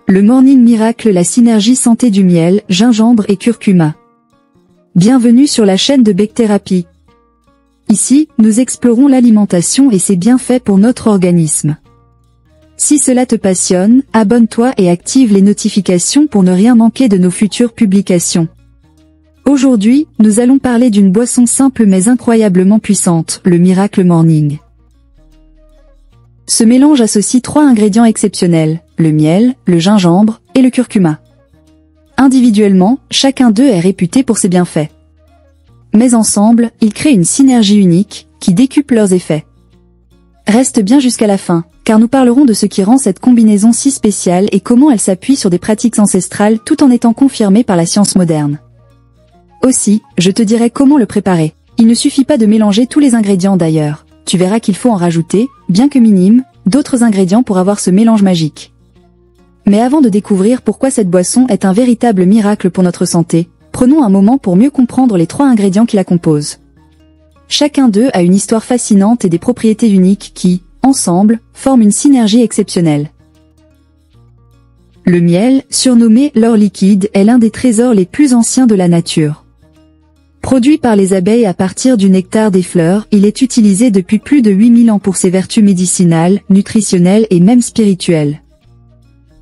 Le Morning Miracle, la synergie santé du miel, gingembre et curcuma. Bienvenue sur la chaîne de Bectherapy. Ici, nous explorons l'alimentation et ses bienfaits pour notre organisme. Si cela te passionne, abonne-toi et active les notifications pour ne rien manquer de nos futures publications. Aujourd'hui, nous allons parler d'une boisson simple mais incroyablement puissante, le Miracle Morning. Ce mélange associe 3 ingrédients exceptionnels, le miel, le gingembre et le curcuma. Individuellement, chacun d'eux est réputé pour ses bienfaits. Mais ensemble, ils créent une synergie unique, qui décuple leurs effets. Reste bien jusqu'à la fin, car nous parlerons de ce qui rend cette combinaison si spéciale et comment elle s'appuie sur des pratiques ancestrales tout en étant confirmée par la science moderne. Aussi, je te dirai comment le préparer. Il ne suffit pas de mélanger tous les ingrédients d'ailleurs. Tu verras qu'il faut en rajouter, bien que minime, d'autres ingrédients pour avoir ce mélange magique. Mais avant de découvrir pourquoi cette boisson est un véritable miracle pour notre santé, prenons un moment pour mieux comprendre les 3 ingrédients qui la composent. Chacun d'eux a une histoire fascinante et des propriétés uniques qui, ensemble, forment une synergie exceptionnelle. Le miel, surnommé l'or liquide, est l'un des trésors les plus anciens de la nature. Produit par les abeilles à partir du nectar des fleurs, il est utilisé depuis plus de 8000 ans pour ses vertus médicinales, nutritionnelles et même spirituelles.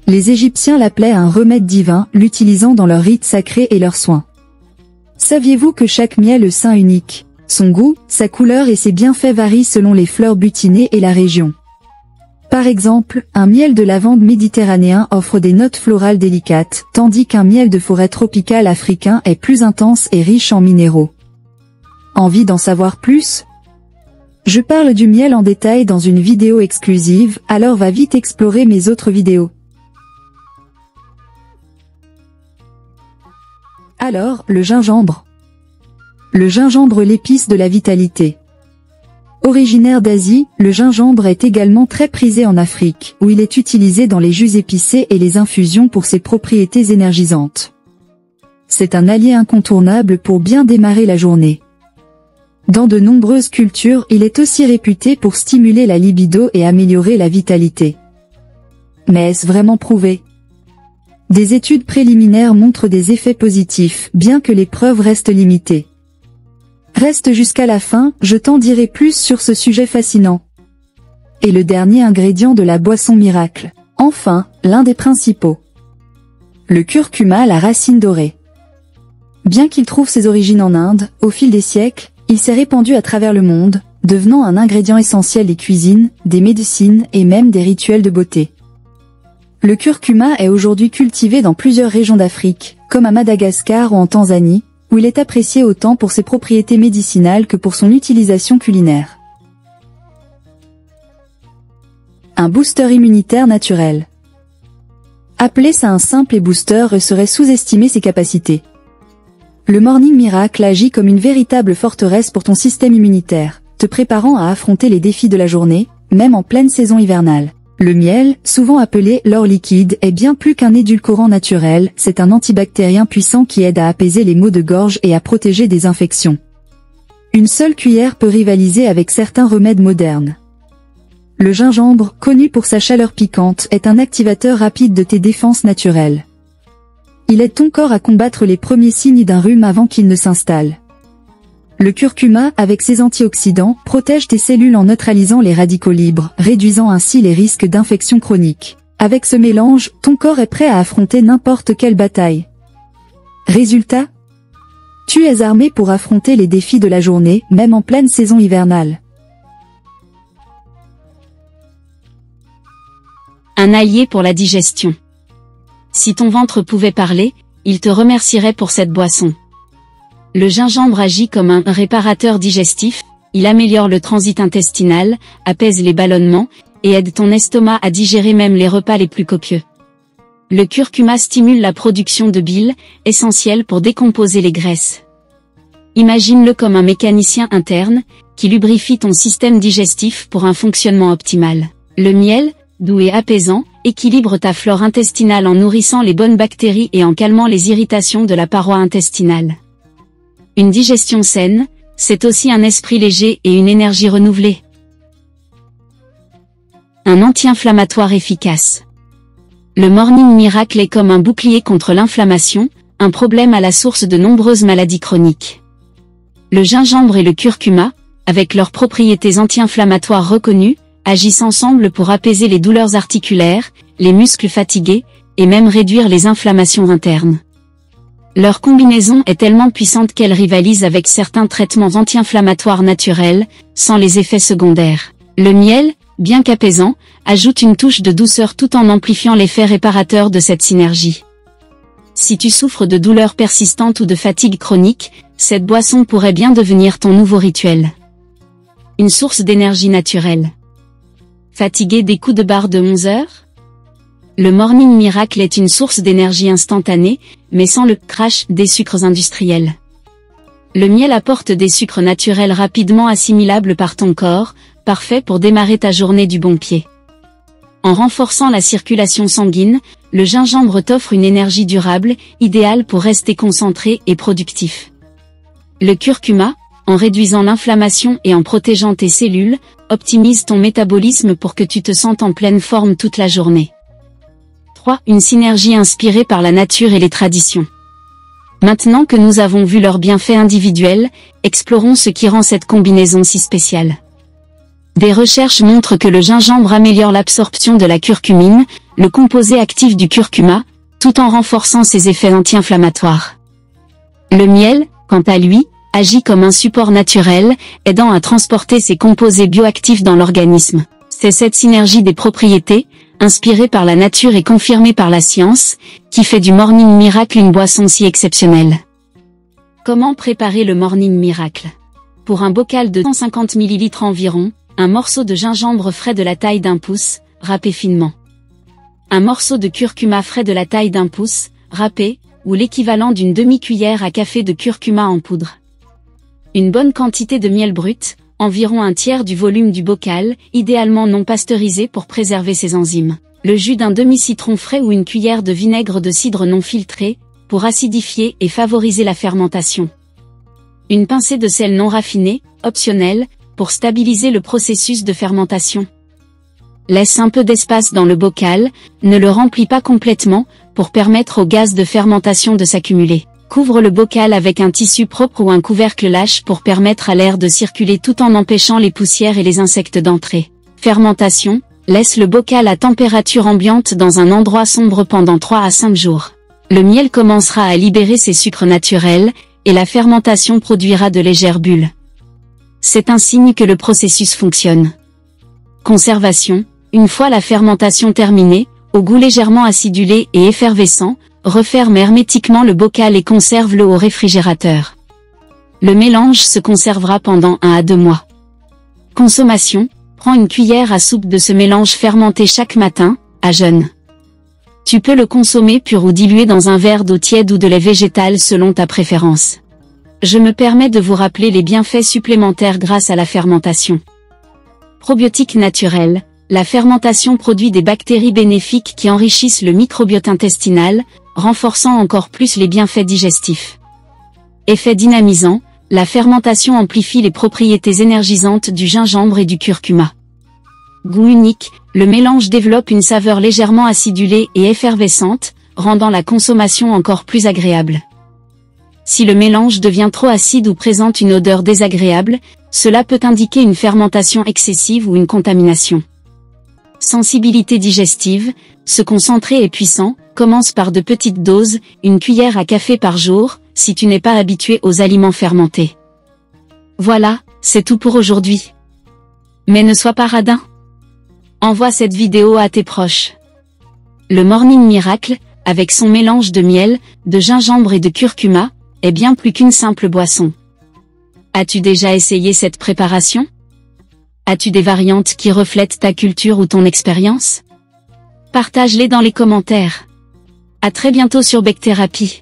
Les Égyptiens l'appelaient un remède divin, l'utilisant dans leurs rites sacrés et leurs soins. Saviez-vous que chaque miel est saint unique? Son goût, sa couleur et ses bienfaits varient selon les fleurs butinées et la région. Par exemple, un miel de lavande méditerranéen offre des notes florales délicates, tandis qu'un miel de forêt tropicale africain est plus intense et riche en minéraux. Envie d'en savoir plus? Je parle du miel en détail dans une vidéo exclusive, alors va vite explorer mes autres vidéos. Alors, le gingembre. Le gingembre, l'épice de la vitalité. Originaire d'Asie, le gingembre est également très prisé en Afrique, où il est utilisé dans les jus épicés et les infusions pour ses propriétés énergisantes. C'est un allié incontournable pour bien démarrer la journée. Dans de nombreuses cultures, il est aussi réputé pour stimuler la libido et améliorer la vitalité. Mais est-ce vraiment prouvé? Des études préliminaires montrent des effets positifs, bien que les preuves restent limitées. Reste jusqu'à la fin, je t'en dirai plus sur ce sujet fascinant. Et le dernier ingrédient de la boisson miracle. Enfin, l'un des principaux. Le curcuma, la racine dorée. Bien qu'il trouve ses origines en Inde, au fil des siècles, il s'est répandu à travers le monde, devenant un ingrédient essentiel des cuisines, des médecines et même des rituels de beauté. Le curcuma est aujourd'hui cultivé dans plusieurs régions d'Afrique, comme à Madagascar ou en Tanzanie, où il est apprécié autant pour ses propriétés médicinales que pour son utilisation culinaire. Un booster immunitaire naturel. Appeler ça un simple booster serait sous-estimer ses capacités. Le Morning Miracle agit comme une véritable forteresse pour ton système immunitaire, te préparant à affronter les défis de la journée, même en pleine saison hivernale. Le miel, souvent appelé l'or liquide, est bien plus qu'un édulcorant naturel, c'est un antibactérien puissant qui aide à apaiser les maux de gorge et à protéger des infections. Une seule cuillère peut rivaliser avec certains remèdes modernes. Le gingembre, connu pour sa chaleur piquante, est un activateur rapide de tes défenses naturelles. Il aide ton corps à combattre les premiers signes d'un rhume avant qu'il ne s'installe. Le curcuma, avec ses antioxydants, protège tes cellules en neutralisant les radicaux libres, réduisant ainsi les risques d'infections chroniques. Avec ce mélange, ton corps est prêt à affronter n'importe quelle bataille. Résultat? Tu es armé pour affronter les défis de la journée, même en pleine saison hivernale. Un allié pour la digestion. Si ton ventre pouvait parler, il te remercierait pour cette boisson. Le gingembre agit comme un réparateur digestif, il améliore le transit intestinal, apaise les ballonnements, et aide ton estomac à digérer même les repas les plus copieux. Le curcuma stimule la production de bile, essentielle pour décomposer les graisses. Imagine-le comme un mécanicien interne, qui lubrifie ton système digestif pour un fonctionnement optimal. Le miel, doux et apaisant, équilibre ta flore intestinale en nourrissant les bonnes bactéries et en calmant les irritations de la paroi intestinale. Une digestion saine, c'est aussi un esprit léger et une énergie renouvelée. Un anti-inflammatoire efficace. Le Morning Miracle est comme un bouclier contre l'inflammation, un problème à la source de nombreuses maladies chroniques. Le gingembre et le curcuma, avec leurs propriétés anti-inflammatoires reconnues, agissent ensemble pour apaiser les douleurs articulaires, les muscles fatigués, et même réduire les inflammations internes. Leur combinaison est tellement puissante qu'elle rivalise avec certains traitements anti-inflammatoires naturels, sans les effets secondaires. Le miel, bien qu'apaisant, ajoute une touche de douceur tout en amplifiant l'effet réparateur de cette synergie. Si tu souffres de douleurs persistantes ou de fatigue chronique, cette boisson pourrait bien devenir ton nouveau rituel. Une source d'énergie naturelle. Fatigué des coups de barre de 11 heures? Le Morning Miracle est une source d'énergie instantanée, mais sans le crash des sucres industriels. Le miel apporte des sucres naturels rapidement assimilables par ton corps, parfait pour démarrer ta journée du bon pied. En renforçant la circulation sanguine, le gingembre t'offre une énergie durable, idéale pour rester concentré et productif. Le curcuma, en réduisant l'inflammation et en protégeant tes cellules, optimise ton métabolisme pour que tu te sentes en pleine forme toute la journée. 3. Une synergie inspirée par la nature et les traditions. Maintenant que nous avons vu leurs bienfaits individuels, explorons ce qui rend cette combinaison si spéciale. Des recherches montrent que le gingembre améliore l'absorption de la curcumine, le composé actif du curcuma, tout en renforçant ses effets anti-inflammatoires. Le miel, quant à lui, agit comme un support naturel, aidant à transporter ces composés bioactifs dans l'organisme. C'est cette synergie des propriétés, inspirée par la nature et confirmée par la science, qui fait du Morning Miracle une boisson si exceptionnelle. Comment préparer le Morning Miracle? Pour un bocal de 150 ml environ, un morceau de gingembre frais de la taille d'un pouce, râpé finement. Un morceau de curcuma frais de la taille d'un pouce, râpé, ou l'équivalent d'une demi-cuillère à café de curcuma en poudre. Une bonne quantité de miel brut, environ un tiers du volume du bocal, idéalement non pasteurisé pour préserver ses enzymes. Le jus d'un demi-citron frais ou une cuillère de vinaigre de cidre non filtré, pour acidifier et favoriser la fermentation. Une pincée de sel non raffiné, optionnel, pour stabiliser le processus de fermentation. Laisse un peu d'espace dans le bocal, ne le remplis pas complètement, pour permettre au gaz de fermentation de s'accumuler. Couvre le bocal avec un tissu propre ou un couvercle lâche pour permettre à l'air de circuler tout en empêchant les poussières et les insectes d'entrer. Fermentation, laisse le bocal à température ambiante dans un endroit sombre pendant 3 à 5 jours. Le miel commencera à libérer ses sucres naturels, et la fermentation produira de légères bulles. C'est un signe que le processus fonctionne. Conservation, une fois la fermentation terminée, au goût légèrement acidulé et effervescent, referme hermétiquement le bocal et conserve-le au réfrigérateur. Le mélange se conservera pendant 1 à 2 mois. Consommation, prends une cuillère à soupe de ce mélange fermenté chaque matin, à jeûne. Tu peux le consommer pur ou dilué dans un verre d'eau tiède ou de lait végétal selon ta préférence. Je me permets de vous rappeler les bienfaits supplémentaires grâce à la fermentation. Probiotiques naturels, la fermentation produit des bactéries bénéfiques qui enrichissent le microbiote intestinal, renforçant encore plus les bienfaits digestifs. Effet dynamisant, la fermentation amplifie les propriétés énergisantes du gingembre et du curcuma. Goût unique, le mélange développe une saveur légèrement acidulée et effervescente, rendant la consommation encore plus agréable. Si le mélange devient trop acide ou présente une odeur désagréable, cela peut indiquer une fermentation excessive ou une contamination. Sensibilité digestive, ce concentré est puissant, commence par de petites doses, une cuillère à café par jour, si tu n'es pas habitué aux aliments fermentés. Voilà, c'est tout pour aujourd'hui. Mais ne sois pas radin. Envoie cette vidéo à tes proches. Le Morning Miracle, avec son mélange de miel, de gingembre et de curcuma, est bien plus qu'une simple boisson. As-tu déjà essayé cette préparation? As-tu des variantes qui reflètent ta culture ou ton expérience? Partage-les dans les commentaires. À très bientôt sur Bectherapie.